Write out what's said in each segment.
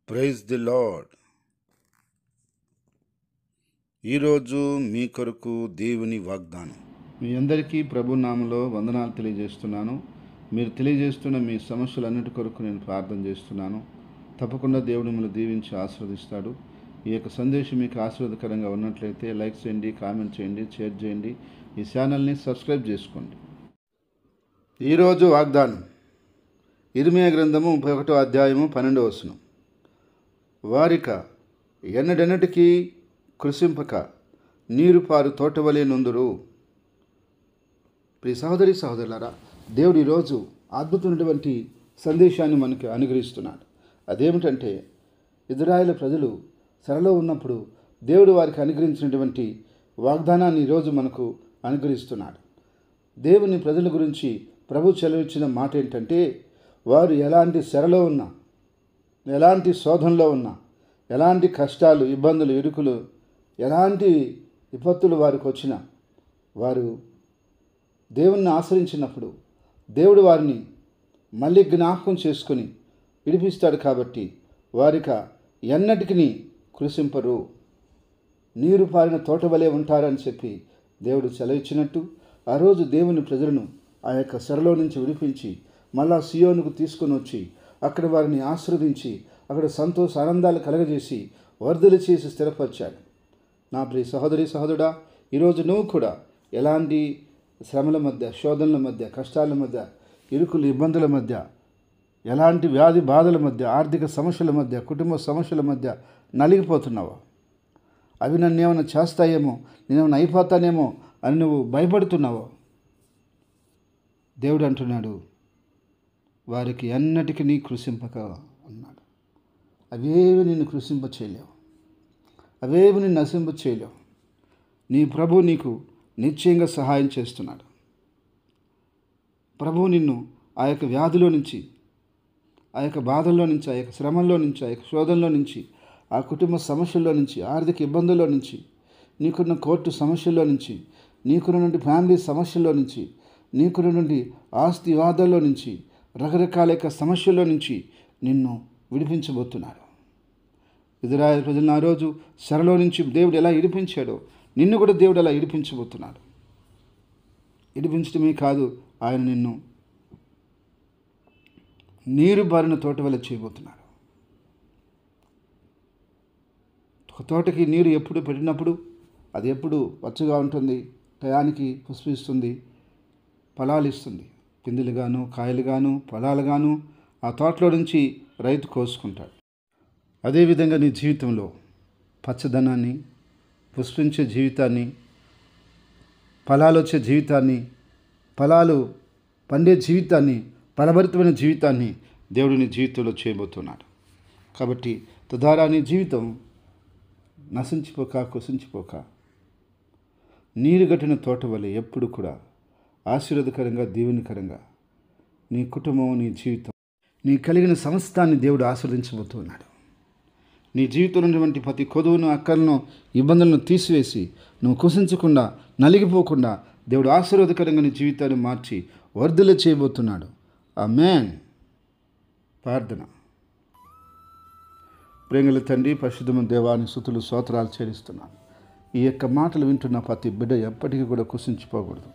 Praise the lord. ఈరోజు మీ కొరకు దేవుని వాగ్దానం. మీ అందరికీ ప్రభు నామములో వందనాలు తెలియజేస్తున్నాను. మీరు తెలియజేస్తున్న మీ సమస్యలన్నిటి కొరకు నేను ప్రార్థన చేస్తున్నాను. తప్పకుండా దేవుడు మిమ్మల్ని దీవించి ఆశీర్వదిస్తాడు. ఈ యొక్క సందేశం మీకు ఆశీర్వాదకరంగా ఉన్నట్లయితే లైక్ చేయండి, కామెంట్ చేయండి, షేర్ చేయండి. ఈ ఛానల్ని సబ్స్క్రైబ్ చేసుకోండి. ఈరోజు వాగ్దానం ఇర్మియా గ్రంథము 31వ అధ్యాయము 12వ వచనం. వారిక ఎన్నడెన్నటికీ కృషింపక నీరు పారు తోటవలే నుందురు. ప్రియ సహోదరి సహోదరులారా, దేవుడు ఈరోజు అద్భుతమైనటువంటి సందేశాన్ని మనకు అనుగ్రహిస్తున్నాడు. అదేమిటంటే, ఇజ్రాయేలు ప్రజలు చెరలో ఉన్నప్పుడు దేవుడు వారికి అనుగ్రహించినటువంటి వాగ్దానాన్ని ఈరోజు మనకు అనుగ్రహిస్తున్నాడు. దేవుని ప్రజల గురించి ప్రభు సెలవిచ్చిన మాట ఏంటంటే, వారు ఎలాంటి చెరలో ఉన్నా, ఎలాంటి శోధనలో ఉన్నా, ఎలాంటి కష్టాలు, ఇబ్బందులు, ఇరుకులు, ఎలాంటి విపత్తులు వారికి వచ్చినా, వారు దేవుణ్ణి ఆశ్రయించినప్పుడు దేవుడు వారిని మళ్ళీ జ్ఞాపకం చేసుకొని విడిపిస్తాడు. కాబట్టి వారిక ఎన్నటికి కృషింపరు, నీరు పారిన తోట వలె ఉంటారని చెప్పి దేవుడు సెలవిచ్చినట్టు, ఆ రోజు దేవుని ప్రజలను ఆ యొక్క చెరలో నుంచి విడిపించి మళ్ళా సియోనుకు తీసుకొని వచ్చి అక్కడ వారిని ఆశీర్వదించి అక్కడ సంతోష ఆనందాలు కలగజేసి వర్ధలు చేసి స్థిరపరిచాడు. నా ప్రియ సహోదరి సహోదరుడా, ఈరోజు నువ్వు కూడా ఎలాంటి శ్రమల మధ్య, శోధనల మధ్య, కష్టాల మధ్య, ఇరుకులు ఇబ్బందుల మధ్య, ఎలాంటి వ్యాధి బాధల మధ్య, ఆర్థిక సమస్యల మధ్య, కుటుంబ సమస్యల మధ్య నలిగిపోతున్నావా? అవి నన్ను ఏమైనా చేస్తాయేమో, నేనేమైనా అయిపోతానేమో అని నువ్వు భయపడుతున్నావో? దేవుడు అంటున్నాడు, వారికి ఎన్నటికీ కృషింపక అన్నాడు. అవేవి నిన్ను కృషింప చేయలేవు, అవేవి నిన్ను నశింప చేయలేవు. నీ ప్రభు నీకు నిశ్చయంగా సహాయం చేస్తున్నాడు. ప్రభువు నిన్ను ఆ యొక్క వ్యాధిలో నుంచి, ఆ యొక్క బాధల్లో నుంచి, ఆ యొక్క శ్రమంలో నుంచి, ఆ యొక్క శోధనలో నుంచి, ఆ కుటుంబ సమస్యల్లో నుంచి, ఆర్థిక ఇబ్బందుల్లో నుంచి, నీకున్న కోర్టు సమస్యల్లో నుంచి, నీకున్నటువంటి ఫ్యామిలీ సమస్యల్లో నుంచి, నీకున్నటువంటి ఆస్తి వివాదాల్లో నుంచి, రకరకాల యొక్క సమస్యల్లో నుంచి నిన్ను విడిపించబోతున్నాడు. ఇజ్రాయేలు ప్రజలను ఆ రోజు చెరలో నుంచి దేవుడు ఎలా విడిపించాడో నిన్ను కూడా దేవుడు అలా విడిపించబోతున్నాడు. విడిపించడమే కాదు, ఆయన నిన్ను నీరు బారిన తోట వల్ల చేయబోతున్నాడు. ఒక తోటకి నీరు ఎప్పుడు పెట్టినప్పుడు అది ఎప్పుడు పచ్చగా ఉంటుంది, టయానికి పుష్పిస్తుంది, ఫలాలు ఇస్తుంది. పిందులుగాను, కాయలుగాను, ఫలాలుగాను ఆ తోటలో నుంచి రైతు కోసుకుంటాడు. అదేవిధంగా నీ జీవితంలో పచ్చదనాన్ని, పుష్పించే జీవితాన్ని, ఫలాలు వచ్చే జీవితాన్ని, ఫలాలు పండే జీవితాన్ని, ఫలభరితమైన జీవితాన్ని దేవుడు నీ జీవితంలో చేయబోతున్నాడు. కాబట్టి తద్వారా నీ జీవితం నశించిపోక, కృషించిపోక నీరు గట్టిన తోట వలె ఎప్పుడు కూడా ఆశీర్వాదకరంగా, దీవెనకరంగా నీ కుటుంబం, నీ జీవితం, నీ కలిగిన సమస్తాన్ని దేవుడు ఆశీర్వదించబోతున్నాడు. నీ జీవితంలో ఉన్నటువంటి ప్రతి కొదువును, అక్కలను, ఇబ్బందులను తీసివేసి నువ్వు కుసించకుండా, నలిగిపోకుండా దేవుడు ఆశీర్వాదకరంగా నీ జీవితాన్ని మార్చి వర్ధలు చేయబోతున్నాడు. ఆమేన్. ప్రార్థన. ప్రేమల తండ్రి, పరిశుద్ధమైన దేవాని స్తుతులు, స్తోత్రాలు చెల్లిస్తున్నాను. ఈ యొక్క మాటలు వింటున్న ప్రతి బిడ్డ ఎప్పటికీ కూడా కుసించిపోకూడదు.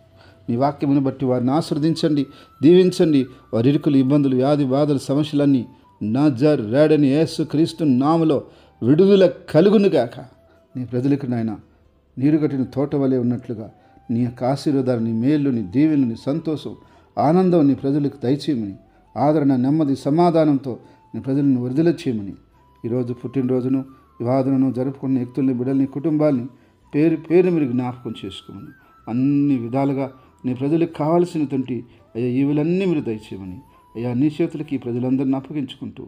నీ వాక్యమును బట్టి వారిని ఆశీర్వదించండి, దీవించండి. వారి ఇరుకులు, ఇబ్బందులు, వ్యాధి బాధలు, సమస్యలన్నీ నజరేయుడైన యేసు క్రీస్తు నామములో విడుదల కలుగునుగాక. నీ ప్రజలకు నాయన నీరు కట్టిన తోట వలె ఉన్నట్లుగా నీ యొక్క ఆశీర్వాదాలు, నీ మేలు, నీ దీవెనలు, నీ సంతోషం, ఆనందం నీ ప్రజలకు దయచేయమని, ఆదరణ, నెమ్మది, సమాధానంతో నీ ప్రజలను విడుదల చేయమని, ఈరోజు పుట్టినరోజును, వివాదనను జరుపుకున్న వ్యక్తుల్ని, బిడ్డల్ని, కుటుంబాల్ని పేరు పేరు మీరు జ్ఞాపకం చేసుకోమని, అన్ని విధాలుగా నీ ప్రజలకు కావలసినటువంటి అయ్యా ఈవులన్నీ మీరు దయచేయమని, అయ్యా నీ చేతులకి ఈ ప్రజలందరిని అప్పగించుకుంటూ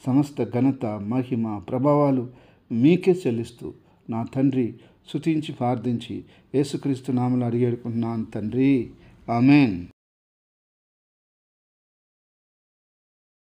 సమస్త ఘనత, మహిమ, ప్రభావాలు మీకే చెల్లిస్తూ నా తండ్రి స్తుతించి ప్రార్థించి యేసుక్రీస్తు నామములో అడిగేడుకుంటున్నాను తండ్రి. ఆమేన్.